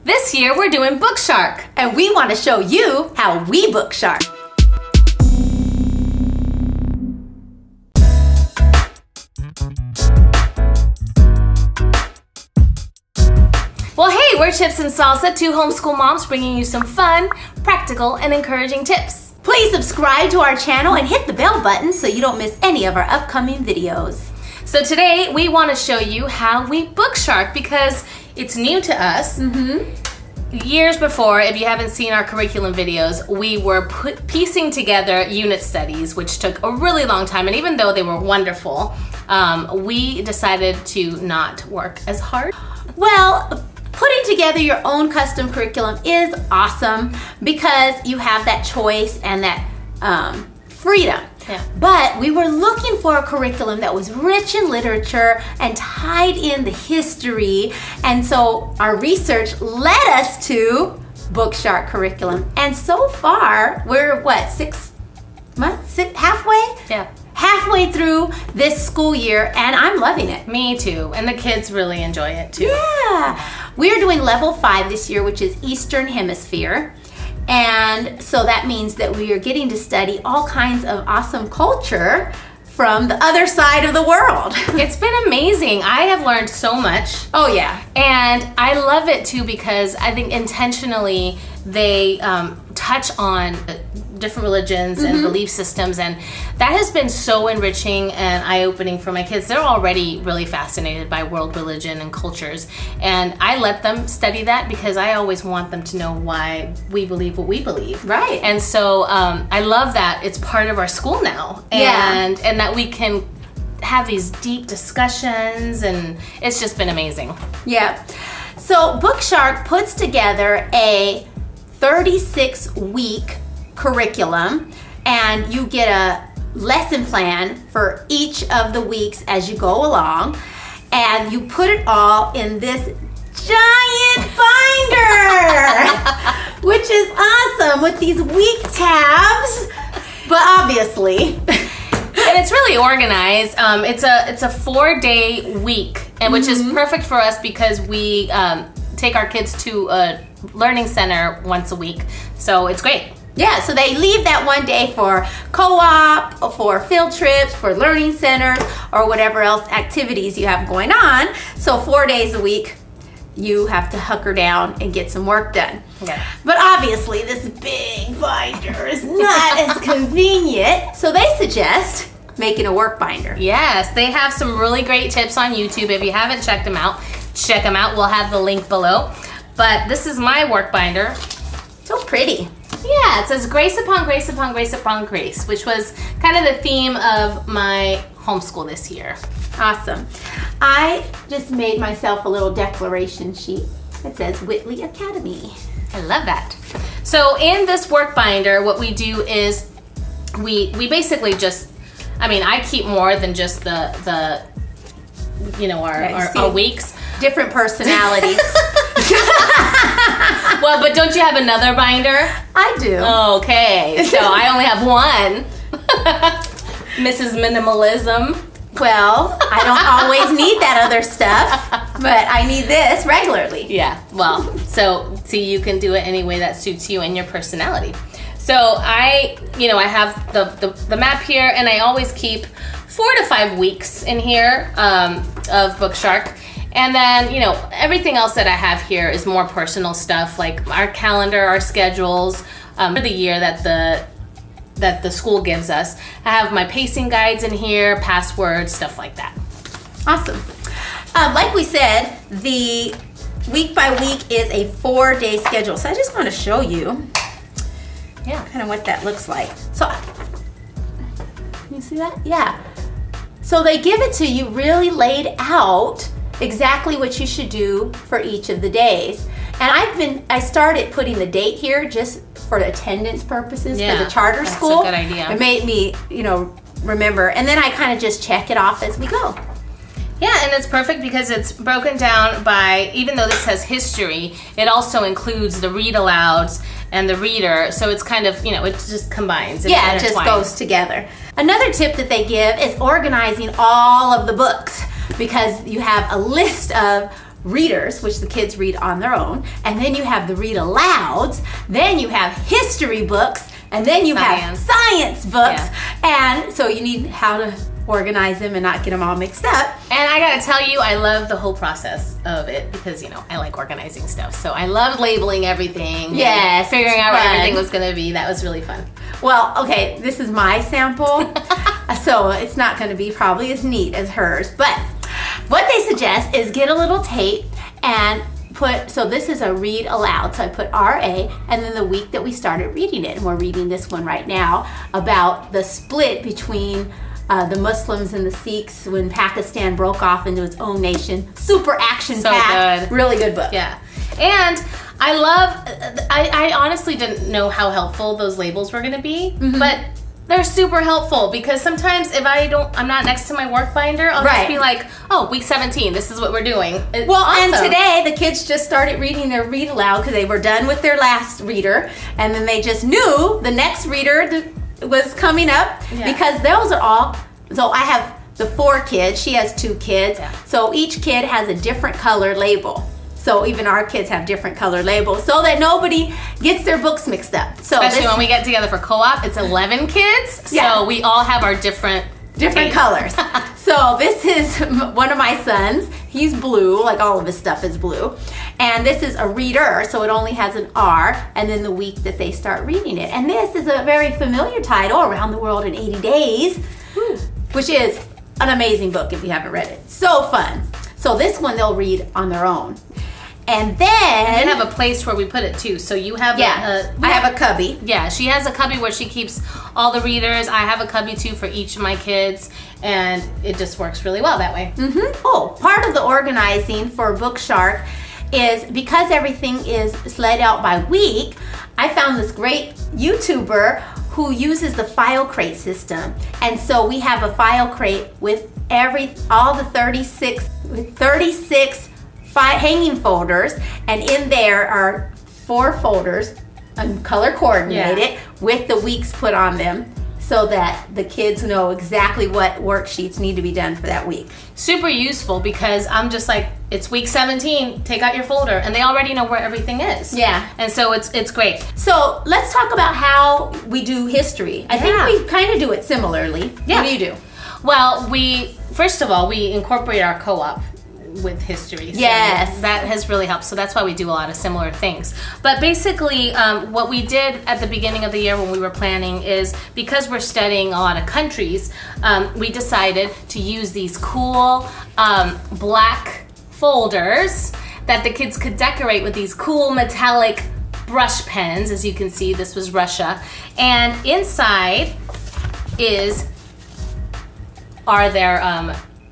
This year we're doing Bookshark. And we want to show you how we Bookshark. Well, hey, we're Chips and Salsa, two homeschool moms bringing you some fun, practical, and encouraging tips. Please subscribe to our channel and hit the bell button so you don't miss any of our upcoming videos. So today we want to show you how we Bookshark because it's new to us. Years before, if you haven't seen our curriculum videos, we were piecing together unit studies, which took a really long time. And even though they were wonderful, we decided to not work as hard. Well, putting together your own custom curriculum is awesome because you have that choice and that freedom. Yeah. But we were looking for a curriculum that was rich in literature and tied in the history. And so our research led us to Bookshark curriculum. And so far, we're 6 months? Halfway? Yeah. Halfway through this school year, and I'm loving it. Me too. And the kids really enjoy it too. Yeah. We're doing level 5 this year, which is Eastern Hemisphere. And so that means that we are getting to study all kinds of awesome culture from the other side of the world. It's been amazing. I have learned so much. Oh yeah. And I love it too because I think intentionally they touch on different religions and belief systems, and that has been so enriching and eye-opening for my kids. They're already really fascinated by world religion and cultures, and I let them study that because I always want them to know why we believe what we believe. Right. And so I love that it's part of our school now, and that we can have these deep discussions, and it's just been amazing. Yeah. So Bookshark puts together a 36-week curriculum, and you get a lesson plan for each of the weeks as you go along, and you put it all in this giant binder, which is awesome with these week tabs, but obviously. And it's really organized. It's a 4-day week, and which is perfect for us because we take our kids to a learning center once a week, so it's great. Yeah, so they leave that one day for co-op, for field trips, for learning centers, or whatever else activities you have going on. So 4 days a week, you have to hunker down and get some work done. Yeah. But obviously, this big binder is not as convenient, so they suggest making a work binder. Yes, they have some really great tips on YouTube. If you haven't checked them out, check them out. We'll have the link below. But this is my work binder. So pretty. Yeah, it says grace upon grace upon grace upon grace, which was kind of the theme of my homeschool this year. Awesome. I just made myself a little declaration sheet. It says Whitley Academy. I love that. So in this work binder, what we do is we basically just, I keep more than just the our weeks. Different personalities. Well, but don't you have another binder? I do. Okay, so I only have one. Mrs. Minimalism. Well, I don't always need that other stuff, but I need this regularly. Yeah, well, so see, you can do it any way that suits you and your personality. So I have the map here, and I always keep 4 to 5 weeks in here of Bookshark. And then, everything else that I have here is more personal stuff, like our calendar, our schedules, for the year that the school gives us. I have my pacing guides in here, passwords, stuff like that. Awesome. Like we said, the week by week is a 4-day schedule. So I just want to show you kind of what that looks like. So, can you see that? Yeah. So they give it to you really laid out exactly what you should do for each of the days. And I started putting the date here just for attendance purposes for the charter school. That's a good idea. It made me, remember. And then I kind of just check it off as we go. Yeah, and it's perfect because it's broken down by, even though this has history, it also includes the read alouds and the reader. So it's kind of, it just combines. It just goes together. Another tip that they give is organizing all of the books, because you have a list of readers, which the kids read on their own, and then you have the read alouds, then you have history books, and then you have science books. And so you need how to organize them and not get them all mixed up. And I gotta tell you, I love the whole process of it because, I like organizing stuff. So I love labeling everything. Yes. Figuring out what everything was gonna be. That was really fun. Well, okay, this is my sample. So it's not gonna be probably as neat as hers. But what they suggest is get a little tape and so this is a read aloud. So I put RA and then the week that we started reading it. And we're reading this one right now about the split between the Muslims and the Sikhs when Pakistan broke off into its own nation. Super action-packed. Good. Really good book. Yeah. And I honestly didn't know how helpful those labels were going to be, but they're super helpful because sometimes if I'm not next to my work binder, I'll just be like, oh, week 17, this is what we're doing. It's awesome. And today the kids just started reading their read aloud because they were done with their last reader, and then they just knew the next reader was coming up because those are all. So I have the 4 kids. She has 2 kids. Yeah. So each kid has a different color label. So even our kids have different color labels so that nobody gets their books mixed up. So especially when we get together for co-op, it's 11 kids. So we all have our different colors. So this is one of my sons. He's blue, like all of his stuff is blue. And this is a reader, so it only has an R, and then the week that they start reading it. And this is a very familiar title, Around the World in 80 Days, which is an amazing book if you haven't read it. So fun. So this one they'll read on their own. And then I have a place where we put it too. So you have I have a cubby. Yeah, she has a cubby where she keeps all the readers. I have a cubby too for each of my kids, and it just works really well that way. Oh, part of the organizing for Bookshark is because everything is laid out by week. I found this great YouTuber who uses the file crate system, and so we have a file crate with all the 36 hanging folders, and in there are 4 folders color coordinated with the weeks put on them so that the kids know exactly what worksheets need to be done for that week. Super useful because I'm just like, it's week 17, take out your folder, and they already know where everything is. Yeah. And so it's great. So let's talk about how we do history. I think we kind of do it similarly. Yeah. What do you do? Well, first of all, we incorporate our co-op with history. So yes. That has really helped. So that's why we do a lot of similar things. But basically, what we did at the beginning of the year when we were planning is because we're studying a lot of countries, we decided to use these cool black folders that the kids could decorate with these cool metallic brush pens. As you can see, this was Russia. And inside are their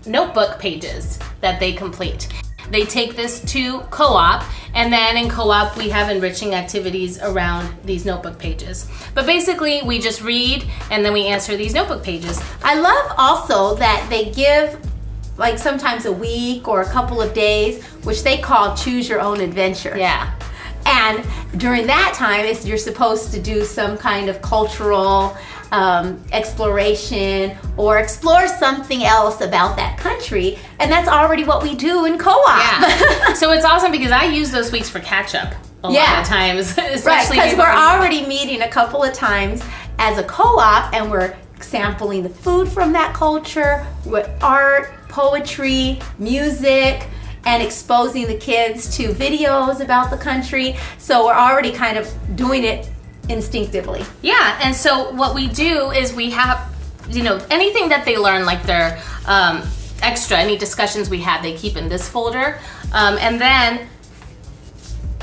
notebook pages that they complete. They take this to co-op, and then in co-op we have enriching activities around these notebook pages. But basically we just read and then we answer these notebook pages. I love also that they give like sometimes a week or a couple of days, which they call choose your own adventure. Yeah. And during that time, you're supposed to do some kind of cultural exploration or explore something else about that country. And that's already what we do in co-op. Yeah. So it's awesome because I use those weeks for catch-up a lot of times. Right, because we're already meeting a couple of times as a co-op and we're sampling the food from that culture with art, poetry, music, and exposing the kids to videos about the country. So we're already kind of doing it instinctively. Yeah, and so what we do is we have, anything that they learn, like their any discussions we have, they keep in this folder. And then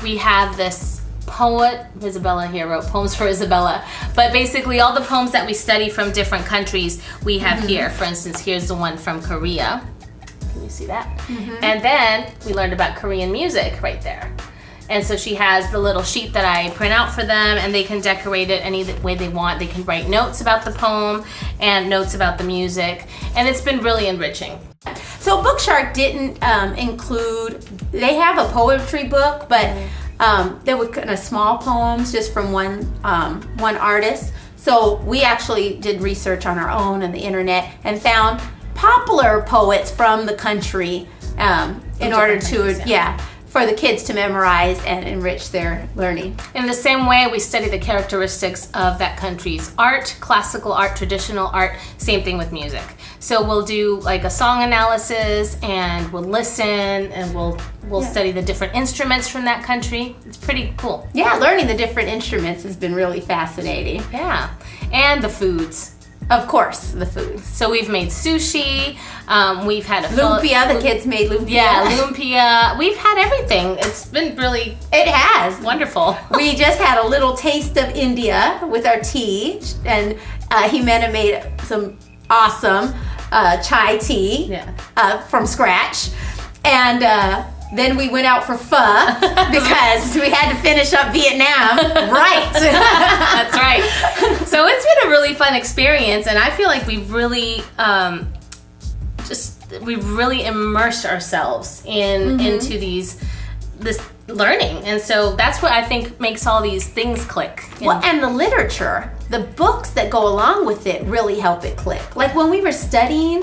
we have this poet, Isabella here wrote Poems for Isabella. But basically all the poems that we study from different countries we have here. For instance, here's the one from Korea. Can you see that? And then we learned about Korean music right there. And so she has the little sheet that I print out for them, and they can decorate it any way they want. They can write notes about the poem and notes about the music, and it's been really enriching. So Bookshark didn't include, they have a poetry book, but there were kind of small poems just from one artist. So we actually did research on our own and the internet and found popular poets from the country in order to, countries, for the kids to memorize and enrich their learning. In the same way, we study the characteristics of that country's art, classical art, traditional art, same thing with music. So we'll do like a song analysis, and we'll listen, and we'll study the different instruments from that country. It's pretty cool. Yeah, learning the different instruments has been really fascinating. Yeah, and the foods. Of course, the foods. So we've made sushi. We've had a lumpia. The kids made lumpia. Yeah, lumpia. We've had everything. It's been really. It has wonderful. We just had a little taste of India with our tea, and Ximena made some awesome chai tea from scratch, and. Then we went out for pho because we had to finish up Vietnam. Right. That's right. So it's been a really fun experience, and I feel like we've really really immersed ourselves into this learning, and so that's what I think makes all these things click. Well, and the literature, the books that go along with it really help it click. Like when we were studying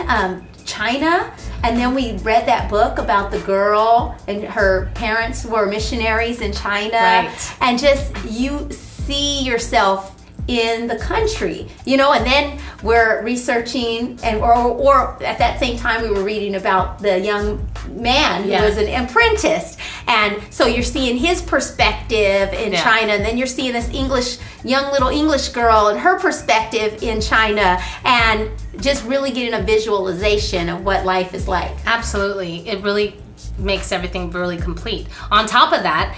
China, and then we read that book about the girl and her parents were missionaries in China, and just you see yourself in the country, and then we're researching, and or at that same time we were reading about the young man who was an apprentice, and so you're seeing his perspective in China, and then you're seeing this young little English girl and her perspective in China, and just really getting a visualization of what life is like. Absolutely. It really makes everything really complete. On top of that,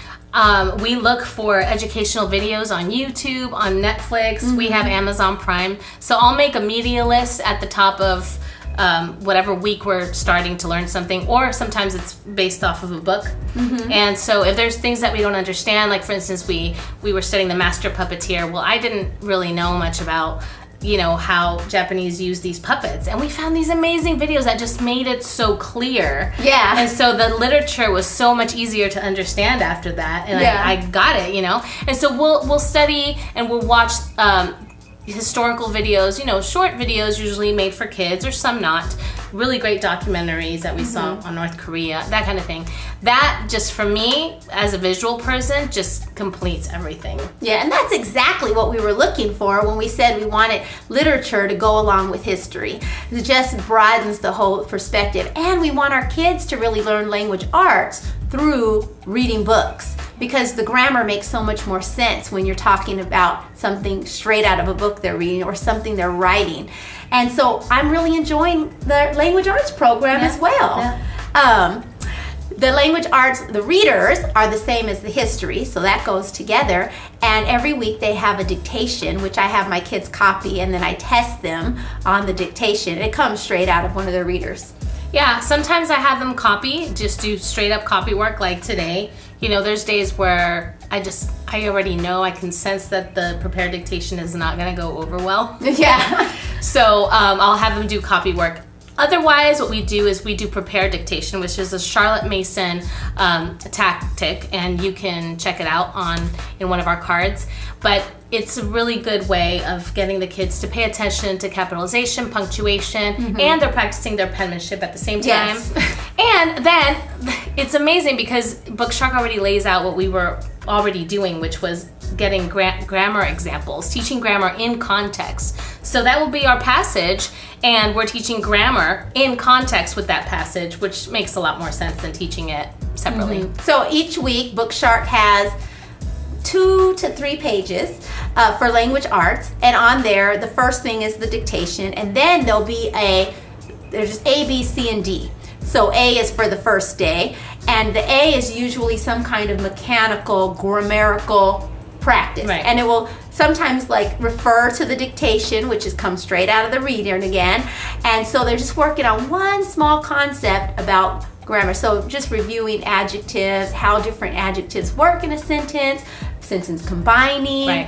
we look for educational videos on YouTube, on Netflix. We have Amazon Prime. So I'll make a media list at the top of whatever week we're starting to learn something, or sometimes it's based off of a book. And so if there's things that we don't understand, like for instance, we were studying the Master Puppeteer. Well, I didn't really know much about how Japanese use these puppets, and we found these amazing videos that just made it so clear. And so the literature was so much easier to understand after that, and I got it. And so we'll study and we'll watch historical videos, short videos usually made for kids, or some not. Really great documentaries that we saw on North Korea, that kind of thing. That just, for me, as a visual person, just completes everything. Yeah, and that's exactly what we were looking for when we said we wanted literature to go along with history. It just broadens the whole perspective. And we want our kids to really learn language arts through reading books, because the grammar makes so much more sense when you're talking about something straight out of a book they're reading or something they're writing. And so I'm really enjoying the language arts program as well. The language arts, the readers are the same as the history, so that goes together. And every week they have a dictation, which I have my kids copy, and then I test them on the dictation. It comes straight out of one of their readers. Yeah, sometimes I have them copy, just do straight up copy work like today. There's days where I already know, I can sense that the prepared dictation is not going to go over well. So I'll have them do copy work. Otherwise, what we do is we do prepared dictation, which is a Charlotte Mason tactic, and you can check it out in one of our cards. But it's a really good way of getting the kids to pay attention to capitalization, punctuation, and they're practicing their penmanship at the same time. And then it's amazing because Bookshark already lays out what we were already doing, which was getting grammar examples, teaching grammar in context. So that will be our passage, and we're teaching grammar in context with that passage, which makes a lot more sense than teaching it separately. So each week, Bookshark has 2 to 3 pages for language arts, and on there, the first thing is the dictation, and then there'll be there's just A, B, C, and D. So A is for the first day, and the A is usually some kind of mechanical, grammatical practice. And it will sometimes refer to the dictation, which comes straight out of the reader again. And so they're just working on one small concept about grammar. So just reviewing adjectives, how different adjectives work in a sentence combining,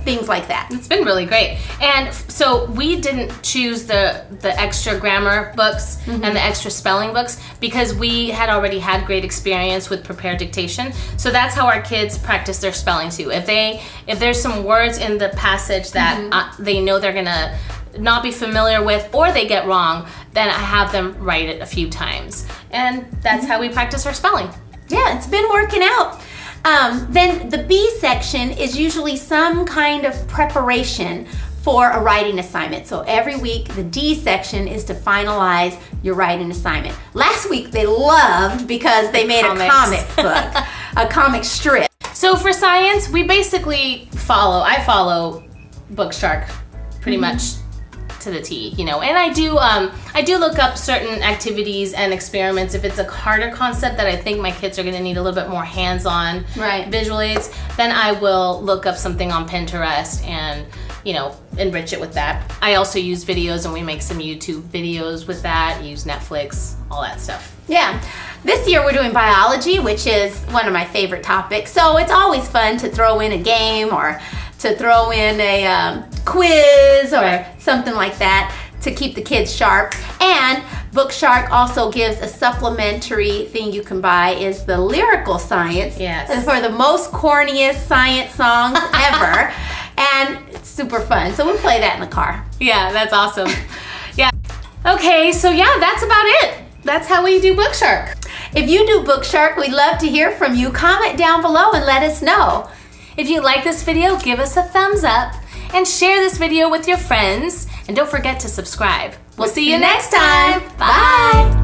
things like that. It's been really great. And so we didn't choose the extra grammar books and the extra spelling books because we had already had great experience with prepared dictation. So that's how our kids practice their spelling too. If there's some words in the passage that they know they're gonna not be familiar with or they get wrong, then I have them write it a few times. And that's how we practice our spelling. Yeah, it's been working out. Then the B section is usually some kind of preparation for a writing assignment. So every week, the D section is to finalize your writing assignment. Last week, they loved because they made a comic book, a comic strip. So for science, we basically I follow Bookshark pretty much to the T, you know, and I do look up certain activities and experiments. If it's a harder concept that I think my kids are going to need a little bit more hands-on visual aids, then I will look up something on Pinterest and, you know, enrich it with that. I also use videos, and we make some YouTube videos with that, use Netflix, all that stuff. Yeah. This year we're doing biology, which is one of my favorite topics. So it's always fun to throw in a game or to throw in a quiz or something like that to keep the kids sharp. And Bookshark also gives a supplementary thing you can buy is the lyrical science. Yes. It's for the most corniest science songs ever. And it's super fun. So we'll play that in the car. Yeah, that's awesome. Yeah. Okay, so yeah, that's about it. That's how we do Bookshark. If you do Bookshark, we'd love to hear from you. Comment down below and let us know. If you like this video, give us a thumbs up and share this video with your friends. And don't forget to subscribe. We'll see you next time. Bye.